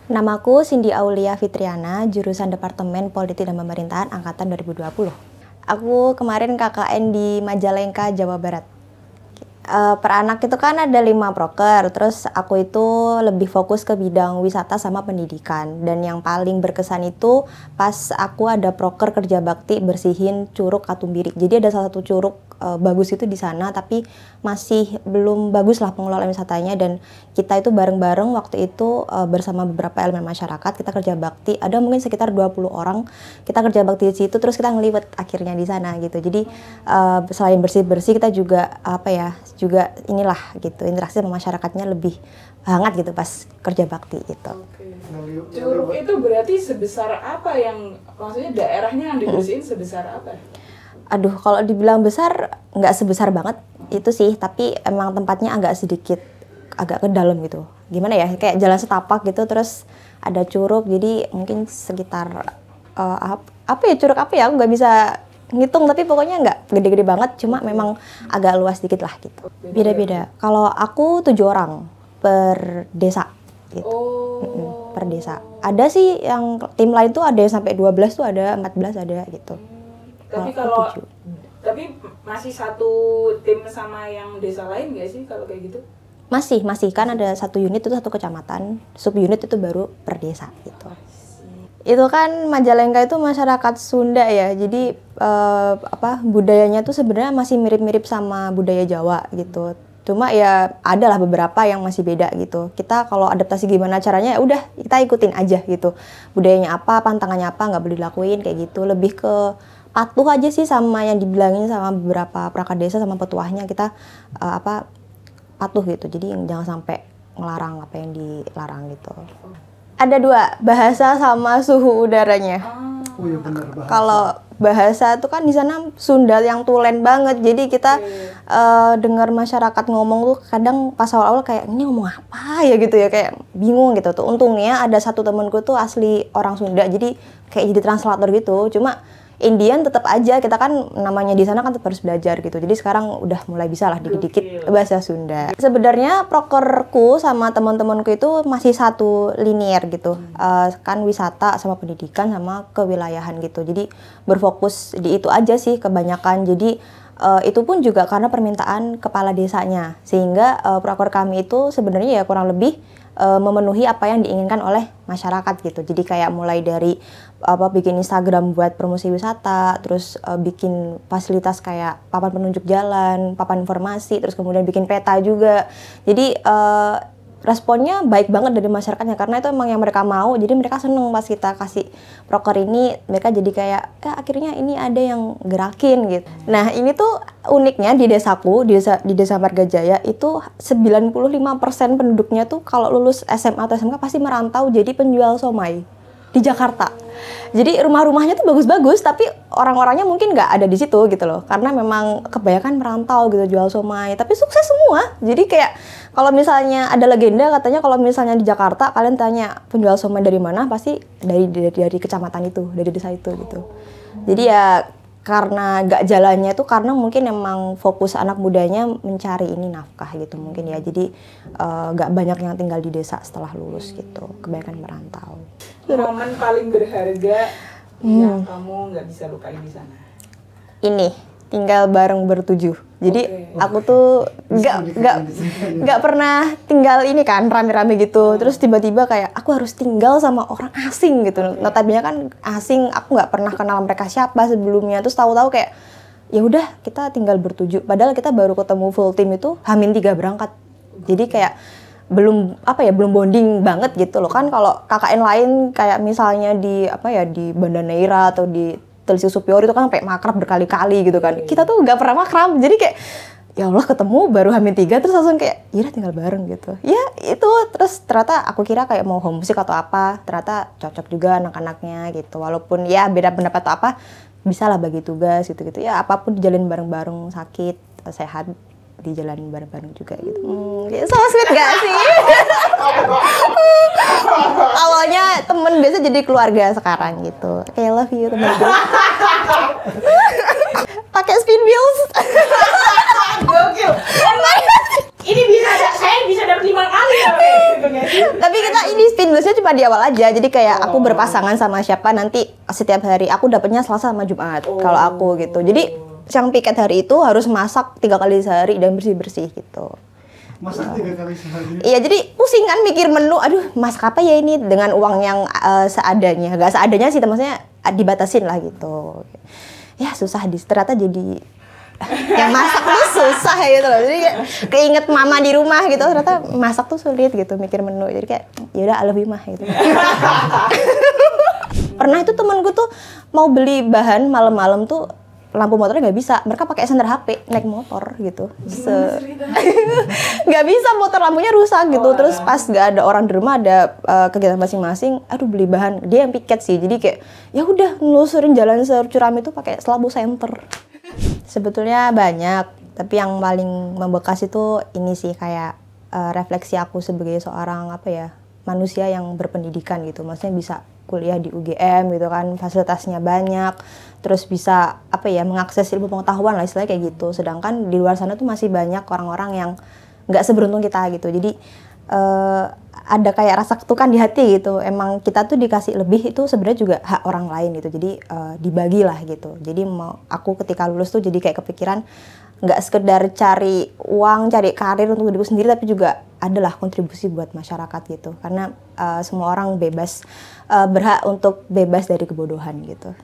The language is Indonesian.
Namaku Cindy Aulia Fitriana, jurusan Departemen Politik dan Pemerintahan Angkatan 2020. Aku kemarin KKN di Majalengka, Jawa Barat. Per anak itu kan ada 5 proker, terus aku itu lebih fokus ke bidang wisata sama pendidikan. Dan yang paling berkesan itu pas aku ada proker kerja bakti bersihin Curug Katumbiri. Jadi ada salah satu curug bagus itu di sana, tapi masih belum bagus lah pengelolaan wisatanya, dan kita itu bareng-bareng waktu itu bersama beberapa elemen masyarakat kita kerja bakti. Ada mungkin sekitar 20 orang kita kerja bakti di situ, terus kita ngeliwet akhirnya di sana gitu. Jadi selain bersih-bersih kita juga juga inilah gitu, interaksi sama masyarakatnya lebih hangat gitu pas kerja bakti gitu. Curug itu berarti sebesar apa yang, maksudnya daerahnya yang dibersihin sebesar apa? Aduh, kalau dibilang besar nggak sebesar banget itu sih, tapi emang tempatnya agak ke dalam gitu. Gimana ya, kayak jalan setapak gitu, terus ada curug, jadi mungkin sekitar curug apa ya, aku nggak bisa ngitung, tapi pokoknya nggak gede-gede banget, cuma memang agak luas dikit lah gitu. Beda-beda. Kalau aku 7 orang per desa gitu. Per desa. Ada sih yang tim lain tuh ada yang sampai 12 tuh ada, 14 ada gitu. Tapi masih satu tim sama yang desa lain nggak sih kalau kayak gitu? Masih kan ada satu unit itu satu kecamatan, subunit itu baru per desa gitu. Itu kan Majalengka itu masyarakat Sunda ya, jadi budayanya tuh sebenarnya masih mirip-mirip sama budaya Jawa gitu. Cuma ya adalah beberapa yang masih beda gitu. Kita kalau adaptasi gimana caranya, ya udah kita ikutin aja gitu. Budayanya apa, pantangannya apa, nggak boleh dilakuin kayak gitu. Lebih ke patuh aja sih sama yang dibilangin sama beberapa perangkat desa sama petuahnya, kita patuh gitu. Jadi jangan sampai ngelarang apa yang dilarang gitu. Ada 2, bahasa sama suhu udaranya. Oh iya benar, bahasa. Kalau bahasa itu kan di sana Sunda yang tulen banget. Jadi kita dengar masyarakat ngomong tuh kadang pas awal-awal kayak ini ngomong apa ya gitu ya, kayak bingung gitu tuh. Untungnya ada satu temanku tuh asli orang Sunda, jadi kayak jadi translator gitu. Cuma Indian tetap aja, kita kan namanya di sana kan tetap harus belajar gitu. Jadi sekarang udah mulai bisa lah dikit-dikit bahasa Sunda. Sebenarnya prokerku sama teman-temanku itu masih satu linear gitu. Kan wisata sama pendidikan sama kewilayahan gitu. Jadi berfokus di itu aja sih kebanyakan. Jadi itu pun juga karena permintaan kepala desanya. Sehingga proker kami itu sebenarnya ya kurang lebih memenuhi apa yang diinginkan oleh masyarakat gitu. Jadi kayak mulai dari bikin Instagram buat promosi wisata, terus bikin fasilitas kayak papan penunjuk jalan, papan informasi, terus kemudian bikin peta juga. Jadi responnya baik banget dari masyarakatnya, karena itu emang yang mereka mau. Jadi mereka seneng pas kita kasih proker ini, mereka jadi kayak akhirnya ini ada yang gerakin gitu. Nah ini tuh uniknya di desaku, di desa Margajaya itu 95% penduduknya tuh kalau lulus SMA atau SMK pasti merantau jadi penjual somai di Jakarta. Jadi rumah-rumahnya tuh bagus-bagus, tapi orang-orangnya mungkin nggak ada di situ gitu loh, karena memang kebanyakan merantau gitu jual somai, tapi sukses semua. Jadi kayak kalau misalnya ada legenda katanya kalau misalnya di Jakarta kalian tanya penjual somai dari mana, pasti dari kecamatan itu, dari desa itu gitu. Jadi ya karena nggak jalannya itu karena mungkin emang fokus anak mudanya mencari ini nafkah gitu mungkin ya. Jadi nggak banyak yang tinggal di desa setelah lulus gitu, kebanyakan merantau. Momen paling berharga yang kamu nggak bisa lupain di sana? Ini tinggal bareng bertujuh. Jadi aku tuh nggak pernah tinggal ini kan rame-rame gitu. Terus tiba-tiba kayak aku harus tinggal sama orang asing gitu. Notabene kan asing, aku nggak pernah kenal mereka siapa sebelumnya. Terus tahu-tahu kayak ya udah kita tinggal bertujuh. Padahal kita baru ketemu full tim itu H-3 berangkat. Jadi kayak belum bonding banget gitu loh. Kan kalau KKN lain kayak misalnya di di Banda Neira atau di Telisi Supior itu kan sampai makrab berkali-kali gitu kan. Kita tuh nggak pernah makrab. Jadi kayak ya Allah ketemu baru H-3 terus langsung kayak ya udah tinggal bareng gitu. Ya itu terus ternyata aku kira kayak mau homesick atau apa, ternyata cocok juga anak-anaknya gitu. Walaupun ya beda pendapat atau apa, bisa lah bagi tugas gitu-gitu. Ya apapun dijalin bareng-bareng, sakit, sehat dijalanin bareng-bareng juga gitu. So sweet gak sih? Awalnya temen, biasa jadi keluarga sekarang gitu. I love you temen gue. Pakai spin wheels. Gokil. Ini bisa, saya bisa dapat 5 kali ya. Tapi kita ini spin wheelsnya cuma di awal aja. Jadi kayak aku berpasangan sama siapa nanti setiap hari aku dapatnya Selasa sama Jumat kalau aku gitu. Jadi yang piket hari itu harus masak 3 kali sehari dan bersih-bersih gitu. Masak 3 kali sehari? Iya, jadi pusing kan mikir menu. Aduh, masak apa ya ini dengan uang yang seadanya. Gak seadanya sih, maksudnya dibatasin lah gitu. Ya susah ternyata jadi yang masak tuh susah gitu loh. Jadi kayak keinget mama di rumah gitu, ternyata masak tuh sulit gitu, mikir menu. Jadi kayak yaudah I love you mah gitu. Pernah itu temenku tuh mau beli bahan malam-malam tuh lampu motornya nggak bisa, mereka pakai senter HP naik motor gitu. Nggak bisa, motor lampunya rusak gitu. Terus pas nggak ada orang di rumah, ada kegiatan masing-masing, aduh beli bahan, dia yang piket sih. Jadi kayak ya udah nelusurin jalan securam itu pakai lampu senter. Sebetulnya banyak, tapi yang paling membekas itu ini sih kayak refleksi aku sebagai seorang manusia yang berpendidikan gitu. Maksudnya bisa kuliah di UGM gitu kan, fasilitasnya banyak, terus bisa mengakses ilmu pengetahuan lah istilahnya kayak gitu. Sedangkan di luar sana tuh masih banyak orang-orang yang nggak seberuntung kita gitu. Jadi ada kayak rasa ketukan di hati gitu. Emang kita tuh dikasih lebih itu sebenarnya juga hak orang lain gitu. Jadi dibagilah gitu. Jadi aku ketika lulus tuh jadi kayak kepikiran nggak sekedar cari uang, cari karir untuk diriku sendiri, tapi juga adalah kontribusi buat masyarakat gitu. Karena semua orang bebas, berhak untuk bebas dari kebodohan gitu.